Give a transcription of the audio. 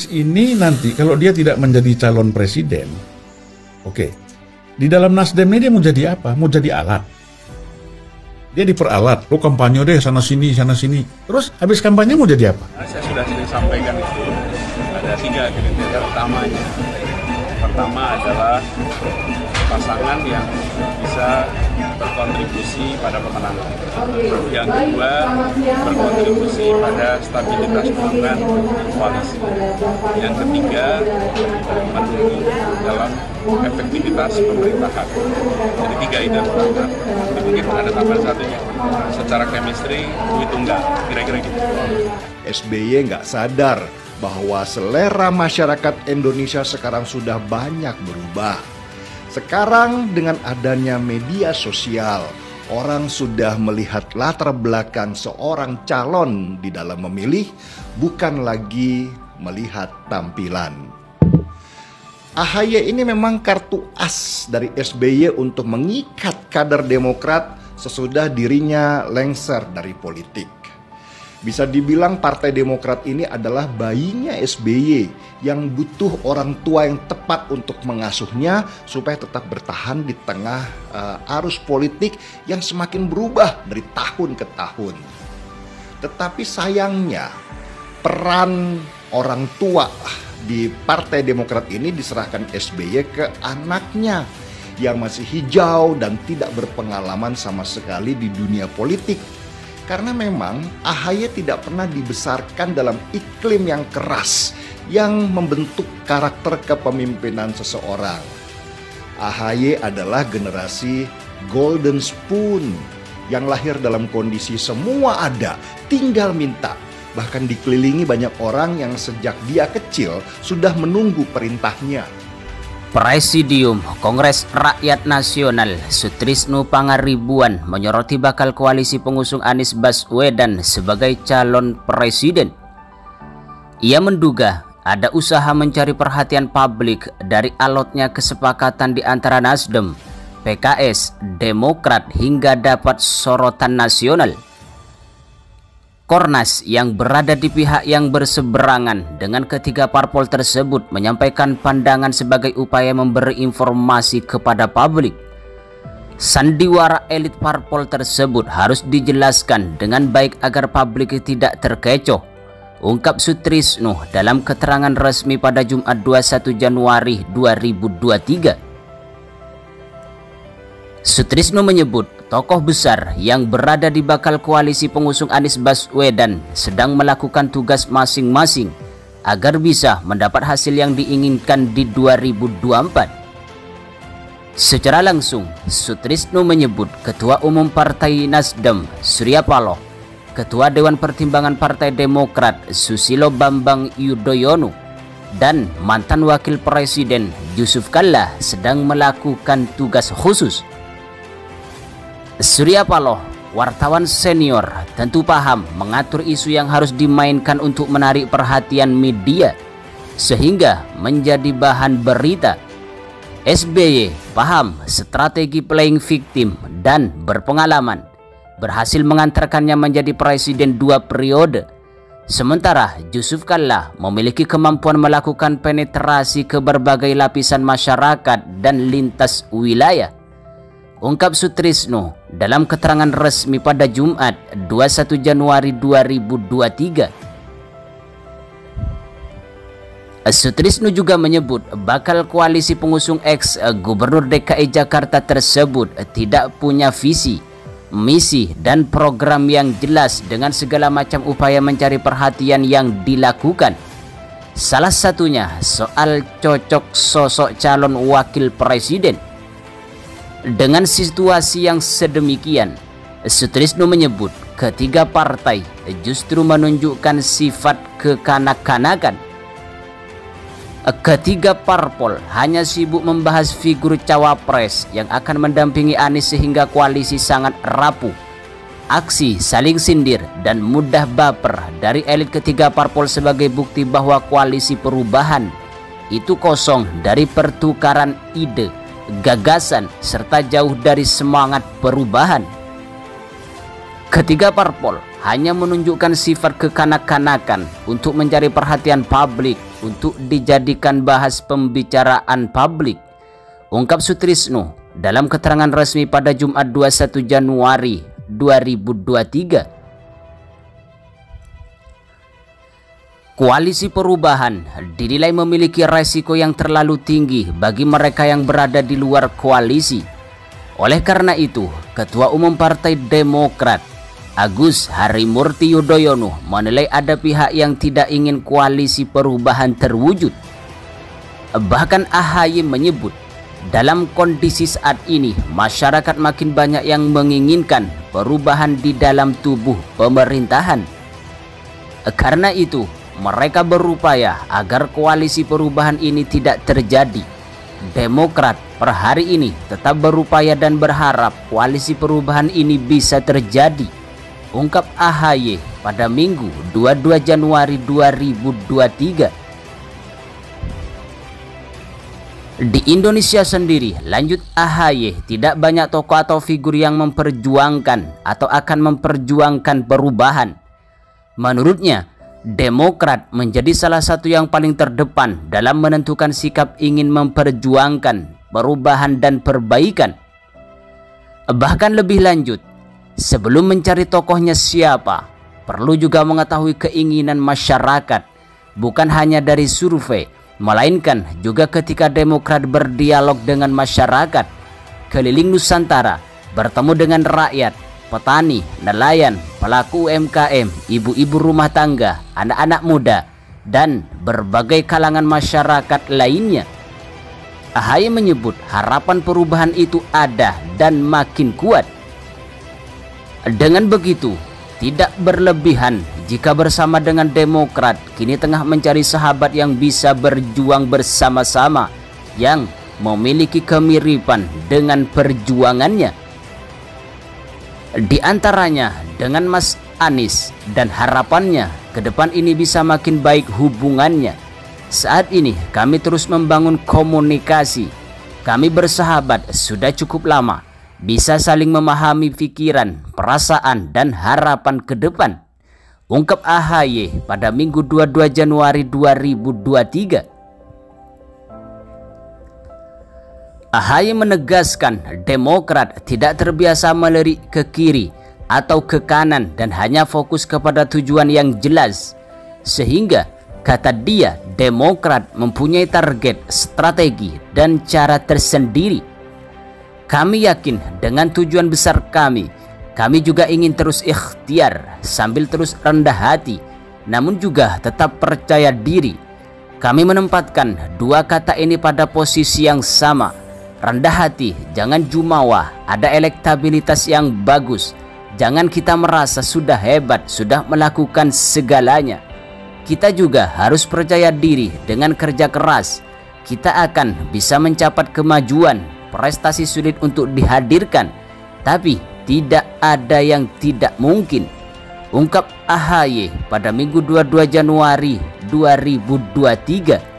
Anies ini nanti kalau dia tidak menjadi calon presiden, oke, di dalam Nasdem ini dia mau jadi apa? Mau jadi alat. Dia diperalat, lo kampanye deh sana sini. Terus habis kampanye mau jadi apa? Saya sudah sering sampaikan itu, ada 3 kriteria utamanya. Pertama adalah pasangan yang bisa berkontribusi pada pemenangan. Yang kedua, berkontribusi pada stabilitas dukungan koalisi. Yang ketiga, mendukung dalam efektivitas pemerintahan. Jadi 3 itu yang pertama. Mungkin ada tambahan satunya. Secara chemistry, duit tunggal. Kira-kira gitu. SBY nggak sadar bahwa selera masyarakat Indonesia sekarang sudah banyak berubah. Sekarang dengan adanya media sosial, orang sudah melihat latar belakang seorang calon di dalam memilih, bukan lagi melihat tampilan. AHY ini memang kartu as dari SBY untuk mengikat kader Demokrat sesudah dirinya lengser dari politik. Bisa dibilang Partai Demokrat ini adalah bayinya SBY yang butuh orang tua yang tepat untuk mengasuhnya supaya tetap bertahan di tengah arus politik yang semakin berubah dari tahun ke tahun. Tetapi sayangnya peran orang tua di Partai Demokrat ini diserahkan SBY ke anaknya yang masih hijau dan tidak berpengalaman sama sekali di dunia politik. Karena memang AHY tidak pernah dibesarkan dalam iklim yang keras yang membentuk karakter kepemimpinan seseorang. AHY adalah generasi golden spoon yang lahir dalam kondisi semua ada, tinggal minta. Bahkan dikelilingi banyak orang yang sejak dia kecil sudah menunggu perintahnya. Presidium Kongres Rakyat Nasional Sutrisno Pangaribuan menyoroti bakal koalisi pengusung Anies Baswedan sebagai calon presiden. Ia menduga ada usaha mencari perhatian publik dari alotnya kesepakatan di antara Nasdem, PKS, Demokrat hingga dapat sorotan nasional. Kornas yang berada di pihak yang berseberangan dengan ketiga parpol tersebut menyampaikan pandangan sebagai upaya memberi informasi kepada publik. Sandiwara elit parpol tersebut harus dijelaskan dengan baik agar publik tidak terkecoh, ungkap Sutrisno dalam keterangan resmi pada Jumat 21 Januari 2023. Sutrisno menyebut tokoh besar yang berada di bakal koalisi pengusung Anies Baswedan sedang melakukan tugas masing-masing agar bisa mendapat hasil yang diinginkan di 2024. Secara langsung, Sutrisno menyebut Ketua Umum Partai Nasdem, Surya Paloh, Ketua Dewan Pertimbangan Partai Demokrat, Susilo Bambang Yudhoyono, dan mantan Wakil Presiden Yusuf Kalla sedang melakukan tugas khusus. Surya Paloh, wartawan senior, tentu paham mengatur isu yang harus dimainkan untuk menarik perhatian media sehingga menjadi bahan berita. SBY paham strategi playing victim dan berpengalaman, berhasil mengantarkannya menjadi presiden 2 periode. Sementara Yusuf Kalla memiliki kemampuan melakukan penetrasi ke berbagai lapisan masyarakat dan lintas wilayah, ungkap Sutrisno dalam keterangan resmi pada Jumat 21 Januari 2023. Sutrisno juga menyebut bakal koalisi pengusung ex-Gubernur DKI Jakarta tersebut tidak punya visi, misi, dan program yang jelas dengan segala macam upaya mencari perhatian yang dilakukan. Salah satunya soal cocok sosok calon wakil presiden. Dengan situasi yang sedemikian, Sutrisno menyebut ketiga partai justru menunjukkan sifat kekanak-kanakan. Ketiga parpol hanya sibuk membahas figur cawapres yang akan mendampingi Anies sehingga koalisi sangat rapuh. Aksi saling sindir dan mudah baper dari elit ketiga parpol sebagai bukti bahwa koalisi perubahan itu kosong dari pertukaran ide, gagasan, serta jauh dari semangat perubahan. Ketiga parpol hanya menunjukkan sifat kekanak-kanakan untuk mencari perhatian publik untuk dijadikan bahas pembicaraan publik, ungkap Sutrisno dalam keterangan resmi pada Jumat 21 Januari 2023. Koalisi perubahan dinilai memiliki resiko yang terlalu tinggi bagi mereka yang berada di luar koalisi. Oleh karena itu, Ketua Umum Partai Demokrat Agus Harimurti Yudhoyono menilai ada pihak yang tidak ingin koalisi perubahan terwujud. Bahkan AHY menyebut, dalam kondisi saat ini masyarakat makin banyak yang menginginkan perubahan di dalam tubuh pemerintahan. Karena itu, mereka berupaya agar koalisi perubahan ini tidak terjadi. Demokrat per hari ini tetap berupaya dan berharap koalisi perubahan ini bisa terjadi, ungkap AHY pada Minggu 22 Januari 2023. Di Indonesia sendiri, lanjut AHY, tidak banyak tokoh atau figur yang memperjuangkan atau akan memperjuangkan perubahan. Menurutnya, Demokrat menjadi salah satu yang paling terdepan dalam menentukan sikap ingin memperjuangkan perubahan dan perbaikan. Bahkan lebih lanjut, sebelum mencari tokohnya siapa, perlu juga mengetahui keinginan masyarakat, bukan hanya dari survei, melainkan juga ketika Demokrat berdialog dengan masyarakat, keliling Nusantara, bertemu dengan rakyat, petani, nelayan, pelaku UMKM, ibu-ibu rumah tangga, anak-anak muda, dan berbagai kalangan masyarakat lainnya. AHY menyebut harapan perubahan itu ada dan makin kuat. Dengan begitu, tidak berlebihan jika bersama dengan Demokrat kini tengah mencari sahabat yang bisa berjuang bersama-sama, yang memiliki kemiripan dengan perjuangannya. Di antaranya dengan Mas Anies, dan harapannya ke depan ini bisa makin baik hubungannya. Saat ini kami terus membangun komunikasi. Kami bersahabat sudah cukup lama, bisa saling memahami pikiran, perasaan, dan harapan ke depan, ungkap AHY pada Minggu 22 Januari 2023. AHY menegaskan Demokrat tidak terbiasa melirik ke kiri atau ke kanan dan hanya fokus kepada tujuan yang jelas. Sehingga, kata dia, Demokrat mempunyai target, strategi, dan cara tersendiri. Kami yakin dengan tujuan besar kami juga ingin terus ikhtiar sambil terus rendah hati, namun juga tetap percaya diri. Kami menempatkan dua kata ini pada posisi yang sama. Rendah hati, jangan jumawa, ada elektabilitas yang bagus. Jangan kita merasa sudah hebat, sudah melakukan segalanya. Kita juga harus percaya diri dengan kerja keras. Kita akan bisa mencapai kemajuan. Prestasi sulit untuk dihadirkan, tapi tidak ada yang tidak mungkin, ungkap AHY pada Minggu 22 Januari 2023.